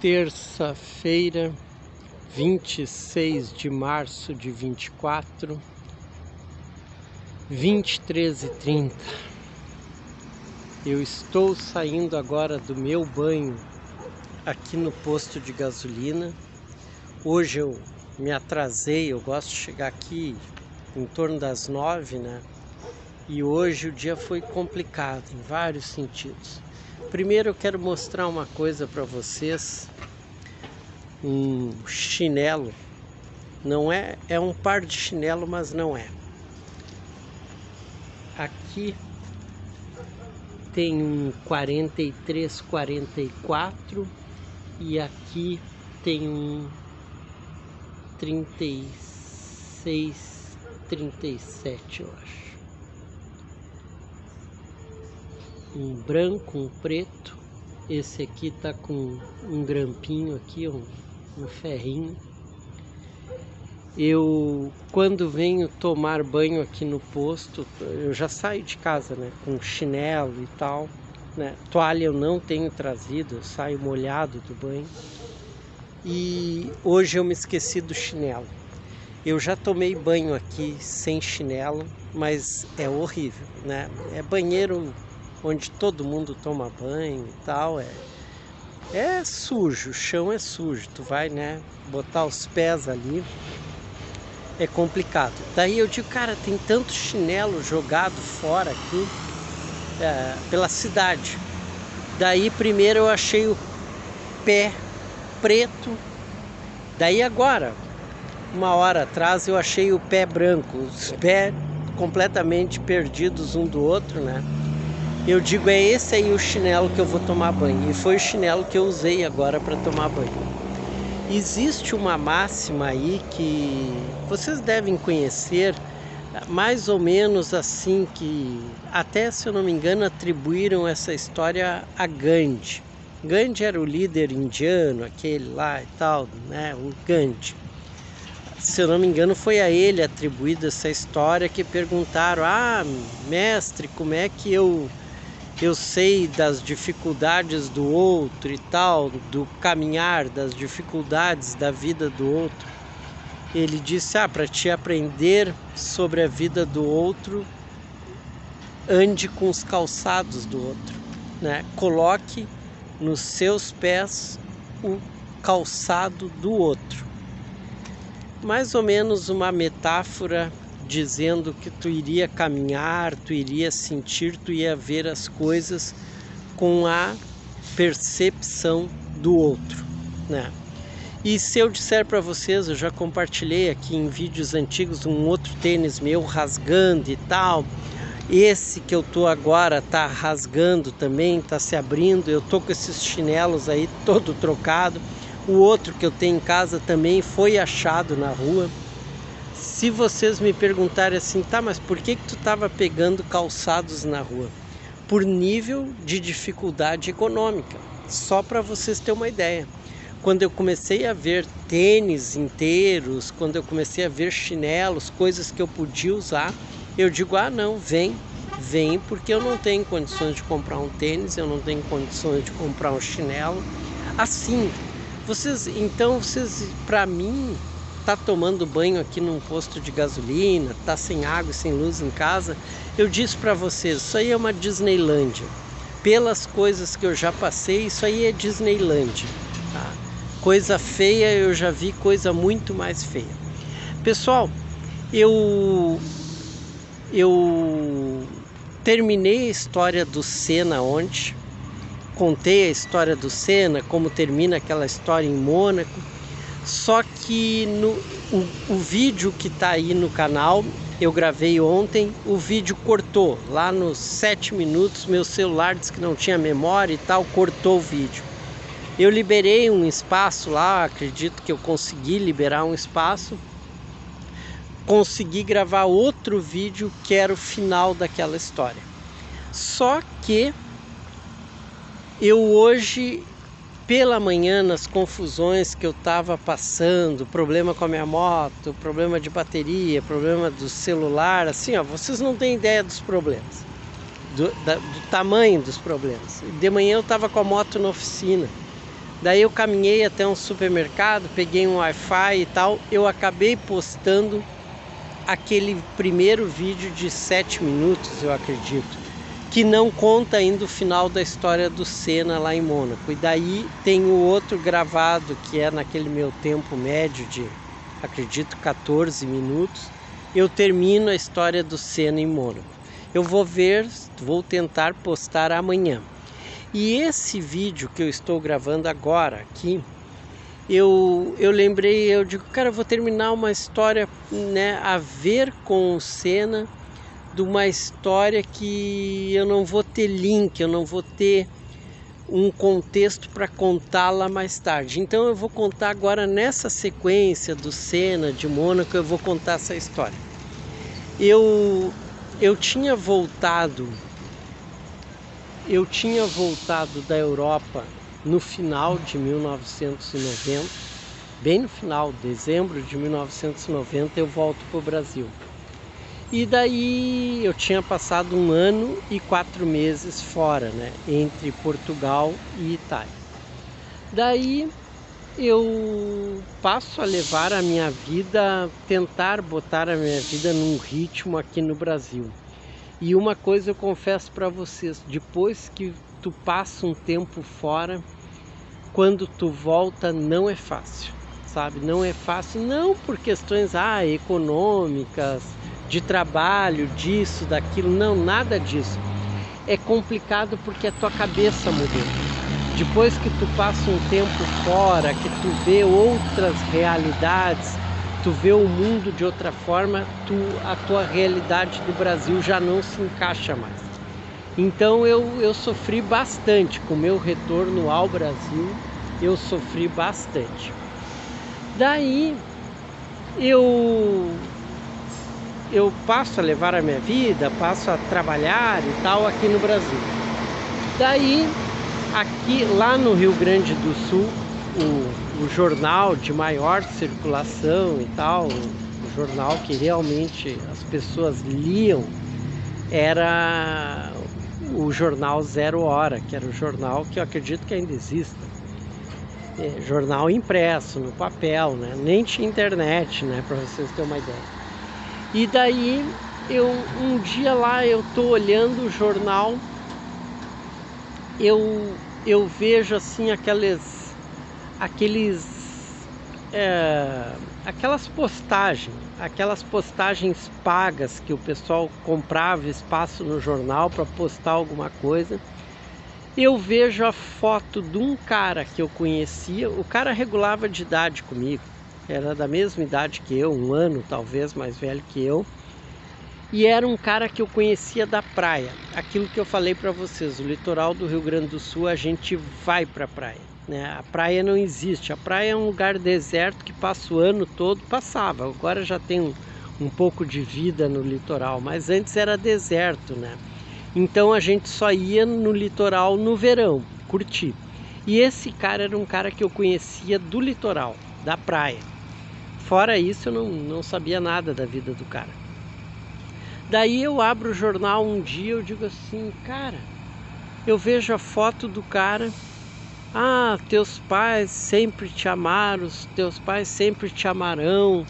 Terça-feira, 26 de março de 24, 23h30. Eu estou saindo agora do meu banho aqui no posto de gasolina. Hoje eu me atrasei, eu gosto de chegar aqui em torno das 9, né? E hoje o dia foi complicado em vários sentidos. Primeiro eu quero mostrar uma coisa para vocês. Um chinelo. Não é, é um par de chinelo, mas não é. Aqui tem um 43, 44 e aqui tem um 36, 37, eu acho. Um branco, um preto. Esse aqui tá com um grampinho aqui, um ferrinho. Eu, quando venho tomar banho aqui no posto, eu já saio de casa, né, com chinelo e tal, né? Toalha eu não tenho trazido, eu saio molhado do banho. E hoje eu me esqueci do chinelo. Eu já tomei banho aqui sem chinelo, mas é horrível, né? É banheiro onde todo mundo toma banho e tal, é sujo, o chão é sujo, tu vai, né, botar os pés ali, é complicado. Daí eu digo, cara, tem tanto chinelo jogado fora aqui, pela cidade. Daí primeiro eu achei o pé preto, daí agora, uma hora atrás, eu achei o pé branco, os pés completamente perdidos um do outro, né? Eu digo, é esse aí o chinelo que eu vou tomar banho. E foi o chinelo que eu usei agora para tomar banho. Existe uma máxima aí que vocês devem conhecer, mais ou menos assim, que até, se eu não me engano, atribuíram essa história a Gandhi. Gandhi era o líder indiano, aquele lá e tal, né? O Gandhi. Se eu não me engano, foi a ele atribuída essa história, que perguntaram, mestre, como é que eu sei das dificuldades do outro e tal, do caminhar, das dificuldades da vida do outro. Ele disse, para te aprender sobre a vida do outro, ande com os calçados do outro, né? Coloque nos seus pés o calçado do outro. Mais ou menos uma metáfora dizendo que tu iria caminhar, tu iria sentir, tu ia ver as coisas com a percepção do outro, né? E se eu disser para vocês, eu já compartilhei aqui em vídeos antigos um outro tênis meu rasgando e tal. Esse que eu tô agora tá rasgando também, tá se abrindo. Eu tô com esses chinelos aí todo trocado. O outro que eu tenho em casa também foi achado na rua. Se vocês me perguntarem assim, mas por que tu estava pegando calçados na rua? Por nível de dificuldade econômica, só para vocês terem uma ideia. Quando eu comecei a ver tênis inteiros, quando eu comecei a ver chinelos, coisas que eu podia usar, eu digo, não, vem, porque eu não tenho condições de comprar um tênis, eu não tenho condições de comprar um chinelo. Assim, vocês, para mim, tá tomando banho aqui num posto de gasolina, tá sem água e sem luz em casa, eu disse para vocês, isso aí é uma Disneylândia. Pelas coisas que eu já passei, isso aí é Disneylândia, tá? Coisa feia, eu já vi coisa muito mais feia. Pessoal, eu terminei a história do Senna ontem, contei a história do Senna, como termina aquela história em Mônaco. Só que o vídeo que tá aí no canal, eu gravei ontem, o vídeo cortou. Lá nos 7 minutos, meu celular disse que não tinha memória e tal, cortou o vídeo. Eu liberei um espaço lá, acredito que eu consegui liberar um espaço. Consegui gravar outro vídeo que era o final daquela história. Só que eu hoje, pela manhã, nas confusões que eu estava passando, problema com a minha moto, problema de bateria, problema do celular, assim, vocês não têm ideia dos problemas, do tamanho dos problemas. De manhã eu estava com a moto na oficina, Daí eu caminhei até um supermercado, peguei um Wi-Fi e tal. Eu acabei postando aquele primeiro vídeo de 7 minutos, eu acredito, que não conta ainda o final da história do Senna lá em Mônaco. E daí tem o outro gravado, que é naquele meu tempo médio de, acredito, 14 minutos. Eu termino a história do Senna em Mônaco. Eu vou tentar postar amanhã. E esse vídeo que eu estou gravando agora aqui, eu lembrei, eu digo, cara, eu vou terminar uma história, né, a ver com o Senna, de uma história que eu não vou ter link, eu não vou ter um contexto para contá-la mais tarde. Então eu vou contar agora nessa sequência do Senna, de Mônaco, eu vou contar essa história. Eu tinha voltado da Europa no final de 1990, bem no final, dezembro de 1990, eu volto para o Brasil. E daí eu tinha passado 1 ano e 4 meses fora, né, entre Portugal e Itália. Daí eu passo a levar a minha vida, tentar botar a minha vida num ritmo aqui no Brasil. E uma coisa eu confesso para vocês, depois que tu passa um tempo fora, quando tu volta não é fácil, sabe? Não é fácil, não por questões econômicas, de trabalho, disso, daquilo, não, nada disso. É complicado porque a tua cabeça mudou. Depois que tu passa um tempo fora, que tu vê outras realidades, tu vê o mundo de outra forma, a tua realidade do Brasil já não se encaixa mais. Então eu sofri bastante com o meu retorno ao Brasil, eu sofri bastante. Daí eu passo a levar a minha vida, passo a trabalhar e tal aqui no Brasil. Daí, aqui lá no Rio Grande do Sul, o jornal de maior circulação e tal, o jornal que realmente as pessoas liam, era o jornal Zero Hora, que era o jornal que eu acredito que ainda exista. Jornal impresso, no papel, né? Nem tinha internet, né? Para vocês terem uma ideia. E daí, um dia lá, eu tô olhando o jornal, eu vejo assim aquelas postagens pagas que o pessoal comprava espaço no jornal para postar alguma coisa. Eu vejo a foto de um cara que eu conhecia, o cara regulava de idade comigo, era da mesma idade que eu, 1 ano talvez mais velho que eu, e era um cara que eu conhecia da praia. Aquilo que eu falei para vocês, o litoral do Rio Grande do Sul, a gente vai para a praia, né? A praia não existe, a praia é um lugar deserto que passa o ano todo, passava, agora já tem um pouco de vida no litoral, mas antes era deserto, né? Então a gente só ia no litoral no verão, curtir. E esse cara era um cara que eu conhecia do litoral, da praia. Fora isso, eu não sabia nada da vida do cara. Daí eu abro o jornal um dia, eu digo assim, cara, eu vejo a foto do cara, teus pais sempre te amaram, teus pais sempre te amarão,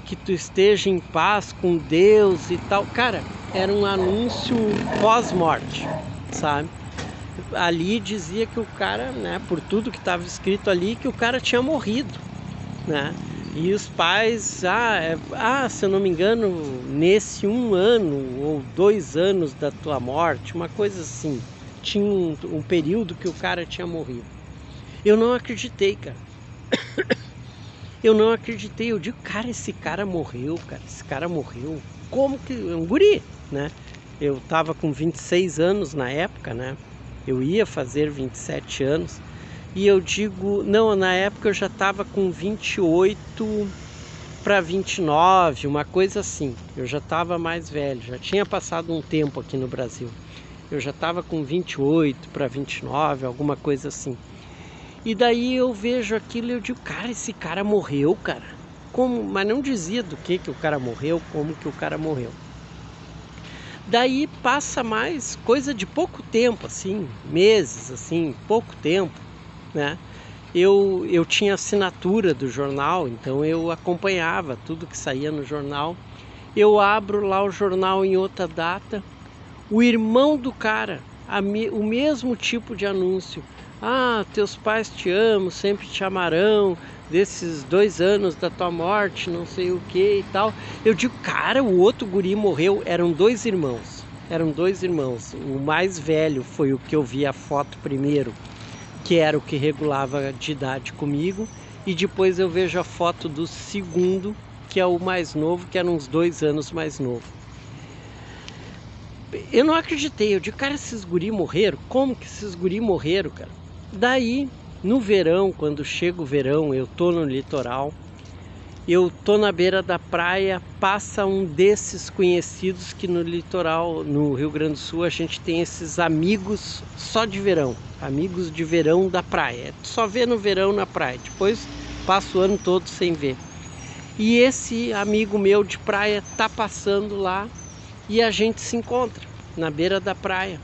que tu esteja em paz com Deus e tal. Cara, era um anúncio pós-morte, sabe? Ali dizia que o cara, né, por tudo que estava escrito ali, que o cara tinha morrido, né? E os pais, se eu não me engano, nesse 1 ano ou 2 anos da tua morte, uma coisa assim, tinha um período que o cara tinha morrido. Eu não acreditei, cara. Eu não acreditei. Eu digo, cara, esse cara morreu, cara. Esse cara morreu. Como que... um guri, né? Eu tava com 26 anos na época, né? Eu ia fazer 27 anos. E eu digo, não, na época eu já estava com 28 para 29, uma coisa assim. Eu já estava mais velho, já tinha passado um tempo aqui no Brasil. Eu já estava com 28 para 29, alguma coisa assim. E daí eu vejo aquilo e eu digo, cara, esse cara morreu, cara. Como? Mas não dizia do que o cara morreu, como que o cara morreu. Daí passa mais coisa de pouco tempo, assim, meses, assim, pouco tempo, né? eu tinha assinatura do jornal, então eu acompanhava tudo que saía no jornal. Eu abro lá o jornal em outra data, o irmão do cara, o mesmo tipo de anúncio. Ah, teus pais te amam, sempre te amarão, desses 2 anos da tua morte, não sei o que e tal. Eu digo, cara, o outro guri morreu, eram 2 irmãos. Eram 2 irmãos, o mais velho foi o que eu vi a foto primeiro, que era o que regulava de idade comigo, e depois eu vejo a foto do segundo, que é o mais novo, que era uns 2 anos mais novo. Eu não acreditei, eu digo, cara, esses guri morreram? Como que esses guri morreram, cara? Daí, no verão, quando chega o verão, eu tô no litoral, eu tô na beira da praia, passa um desses conhecidos que no litoral, no Rio Grande do Sul, a gente tem esses amigos só de verão, amigos de verão da praia, só vê no verão na praia, depois passa o ano todo sem ver. E esse amigo meu de praia tá passando lá e a gente se encontra na beira da praia.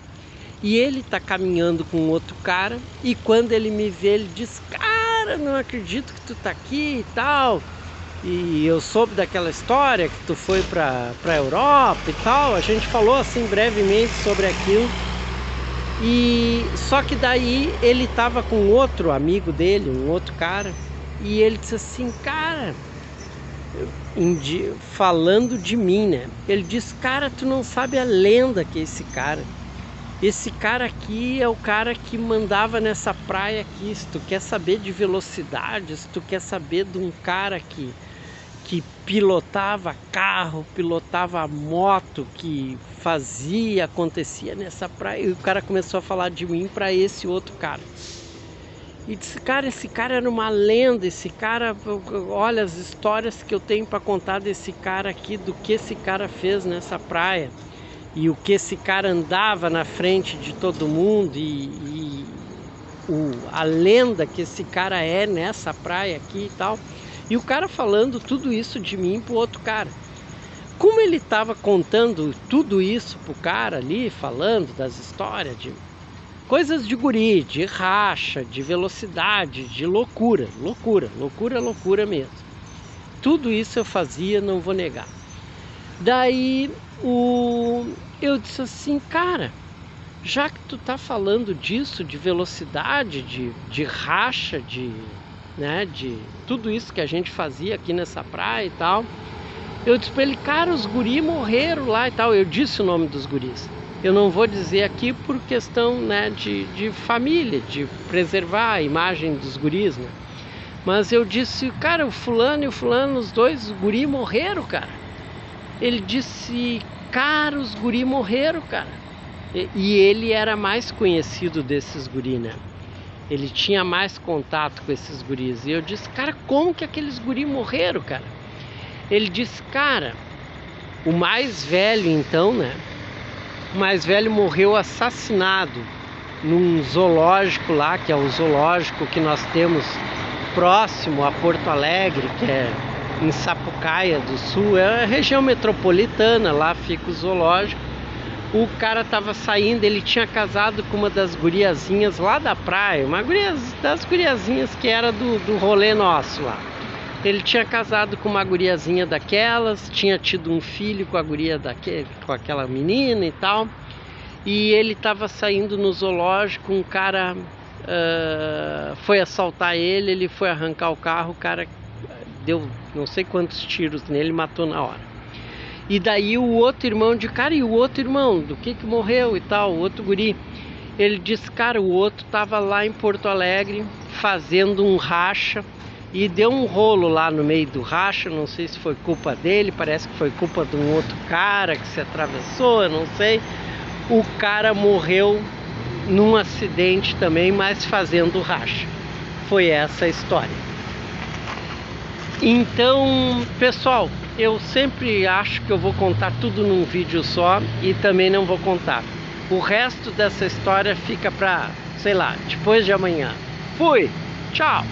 E ele tá caminhando com outro cara e quando ele me vê, ele diz, cara, não acredito que tu tá aqui e tal. E eu soube daquela história que tu foi pra Europa e tal. A gente falou assim brevemente sobre aquilo. E só que daí ele tava com outro amigo dele, um outro cara. E ele disse assim, cara, falando de mim, né? Ele disse, cara, tu não sabe a lenda que é esse cara. Esse cara aqui é o cara que mandava nessa praia aqui. Se tu quer saber de velocidade, se tu quer saber de um cara que pilotava carro, pilotava moto, que fazia, acontecia nessa praia. E o cara começou a falar de mim para esse outro cara. E disse, cara, esse cara era uma lenda, esse cara, olha as histórias que eu tenho para contar desse cara aqui, do que esse cara fez nessa praia. E o que esse cara andava na frente de todo mundo a lenda que esse cara é nessa praia aqui e tal. E o cara falando tudo isso de mim pro outro cara. Como ele estava contando tudo isso pro cara ali, falando das histórias de coisas de guri, de racha, de velocidade, de loucura, loucura mesmo. Tudo isso eu fazia, não vou negar. Daí eu disse assim, cara, já que tu tá falando disso, de velocidade, de racha, de tudo isso que a gente fazia aqui nessa praia e tal, eu disse pra ele, cara, os guris morreram lá e tal. Eu disse o nome dos guris. Eu não vou dizer aqui por questão, né, de família, de preservar a imagem dos guris, né? Mas eu disse, cara, o fulano e o fulano, os dois guris morreram, cara. Ele disse, cara, os guri morreram, cara. E ele era mais conhecido desses guri, né? Ele tinha mais contato com esses guris. E eu disse, cara, como que aqueles guri morreram, cara? Ele disse, cara, o mais velho então, né? O mais velho morreu assassinado num zoológico lá, que é o zoológico que nós temos próximo a Porto Alegre, que é em Sapucaia do Sul, é a região metropolitana, lá fica o zoológico. O cara tava saindo, ele tinha casado com uma das guriazinhas lá da praia, uma das guriazinhas que era do rolê nosso lá. Ele tinha casado com uma guriazinha daquelas, tinha tido um filho com a guria com aquela menina e tal. E ele tava saindo no zoológico, um cara foi assaltar ele foi arrancar o carro, o cara deu não sei quantos tiros nele, matou na hora. E daí o outro irmão de cara, e o outro irmão, do que morreu e tal, o outro guri, ele disse, cara, o outro tava lá em Porto Alegre fazendo um racha e deu um rolo lá no meio do racha, não sei se foi culpa dele, parece que foi culpa de um outro cara que se atravessou, eu não sei. O cara morreu num acidente também, mas fazendo racha. Foi essa a história. Então, pessoal, eu sempre acho que eu vou contar tudo num vídeo só e também não vou contar. O resto dessa história fica para, sei lá, depois de amanhã. Fui! Tchau!